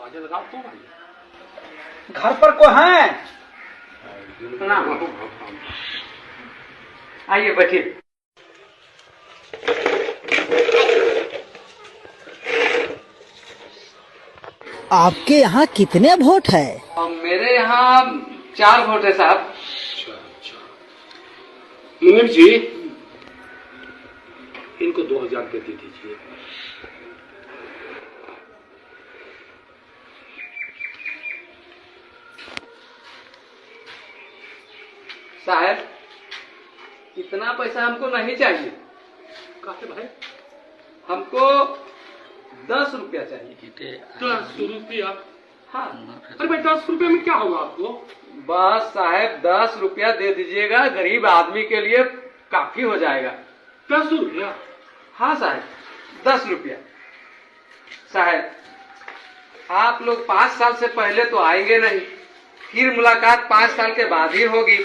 आवाज लगाओ तो भाई। घर पर कोई है? आइए बैठिए। आपके यहाँ कितने वोट है? मेरे यहाँ 4 वोट है साहब। अच्छा। मुनीम जी, इनको 2000 रुपये दे दीजिए। साहब, इतना पैसा हमको नहीं चाहिए। काहे भाई? हमको 10 रुपया चाहिए। 10 रुपया? हाँ। अरे भाई 10 रुपये में क्या होगा आपको? बस साहब 10 रुपया दे दीजिएगा, गरीब आदमी के लिए काफी हो जाएगा। 10 रुपया? हाँ साहब, 10 रुपया। साहब, आप लोग 5 साल से पहले तो आएंगे नहीं, फिर मुलाकात 5 साल के बाद ही होगी।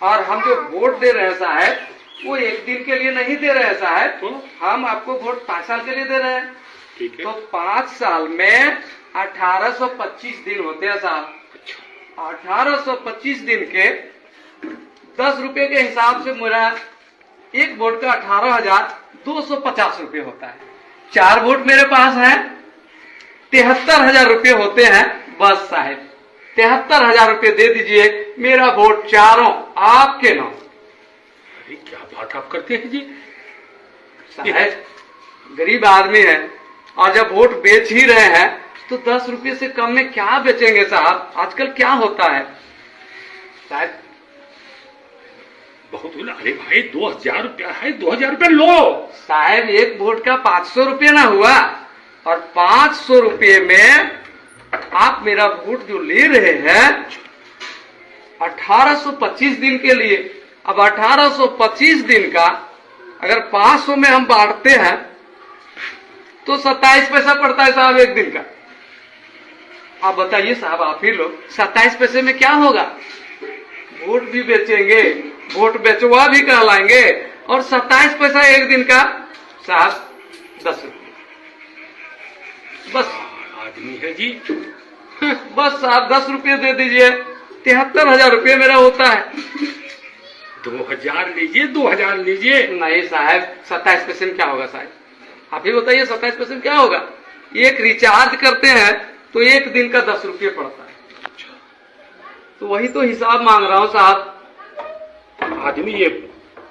और हम जो वोट दे रहे हैं साहब, वो 1 दिन के लिए नहीं दे रहे हैं साहब, हम आपको वोट 5 साल के लिए दे रहे हैं। ठीक है। तो 5 साल में 1825 दिन होते हैं साहब। 1825 दिन के 10 रुपए के हिसाब से मेरा एक वोट का 18,250 रुपये होता है। 4 वोट मेरे पास है, 73,000 रुपये होते हैं। बस साहब 73,000 रुपये दे दीजिए, मेरा वोट चारों आपके नाम। अरे क्या बात आप करते हैं जी? साहब गरीब आदमी है, और जब वोट बेच ही रहे हैं तो 10 रुपये से कम में क्या बेचेंगे साहब? आजकल क्या होता है साहब? बहुत हुआ। अरे भाई 2000 रुपया है, 2000 रुपया लो। साहब एक वोट का 500 रुपये ना हुआ, और 500 रुपये में आप मेरा वोट जो ले रहे हैं 1825 दिन के लिए। अब 1825 दिन का अगर 500 में हम बांटते हैं तो 27 पैसा पड़ता है साहब एक दिन का। आप बताइए साहब, आप ही लोग 27 पैसे में क्या होगा? वोट भी बेचेंगे, वोट बेचवा भी कहलाएंगे, और 27 पैसा एक दिन का साहब 10 रुपये। बस आदमी है जी। बस साहब 10 रुपये दे दीजिए, 73,000 रुपये मेरा होता है। 2000 लीजिए, 2000 लीजिए। नहीं साहब, 27 पैसे में क्या होगा साहब? आप ही बताइए 27 पैसे में क्या होगा? एक रिचार्ज करते हैं तो एक दिन का 10 रुपये पड़ता है। तो वही तो हिसाब मांग रहा हूँ साहब। आदमी ये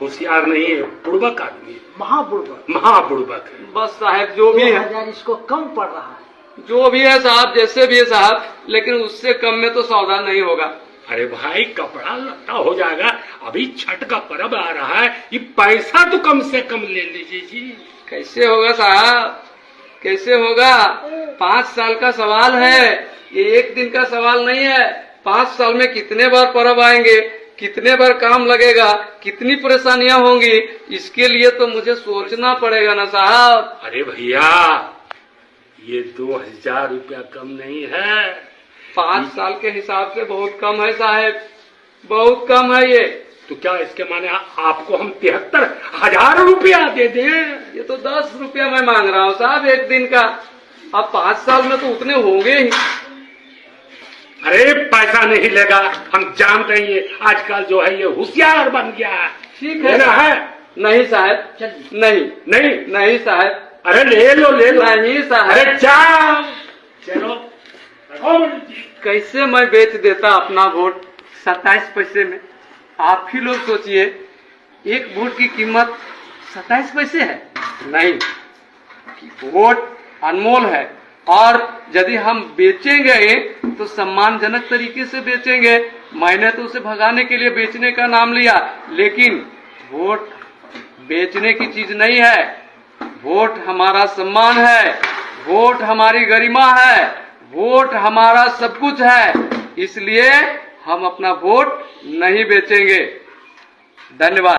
होशियार नहीं है, बुड़बक आदमी है, महाबुड़बक। महाबुड़बक है। बस साहब जो भी है, 2000 इसको कम पड़ रहा है। जो भी है साहब, जैसे भी है साहब, लेकिन उससे कम में तो सौदा नहीं होगा। अरे भाई कपड़ा लत्ता हो जाएगा, अभी छठ का पर्व आ रहा है, ये पैसा तो कम से कम ले लीजिए जी। कैसे होगा साहब, कैसे होगा? 5 साल का सवाल है, ये एक दिन का सवाल नहीं है। 5 साल में कितने बार पर्व आएंगे, कितने बार काम लगेगा, कितनी परेशानियां होंगी, इसके लिए तो मुझे सोचना पड़ेगा ना साहब। अरे भैया ये 2000 रुपया कम नहीं है। 5 साल के हिसाब से बहुत कम है साहब, बहुत कम है ये। तो क्या इसके माने आपको हम 73,000 रुपया दे दें? ये तो 10 रुपया मैं मांग रहा हूँ साहब एक दिन का। अब 5 साल में तो उतने होंगे ही। अरे पैसा नहीं लेगा, हम जानते हैं ये आजकल जो है ये होशियार बन गया है। ठीक है लेना है? नहीं साहब, नहीं नहीं नहीं साहब, अरे ले लो ले लो। नहीं साहब। अरे जाओ चलो। कैसे मैं बेच देता अपना वोट 27 पैसे में? आप ही लोग सोचिए, एक वोट की कीमत 27 पैसे है। नहीं, वोट अनमोल है, और यदि हम बेचेंगे तो सम्मानजनक तरीके से बेचेंगे। मैंने तो उसे भगाने के लिए बेचने का नाम लिया, लेकिन वोट बेचने की चीज नहीं है। वोट हमारा सम्मान है, वोट हमारी गरिमा है, वोट हमारा सब कुछ है। इसलिए हम अपना वोट नहीं बेचेंगे। धन्यवाद।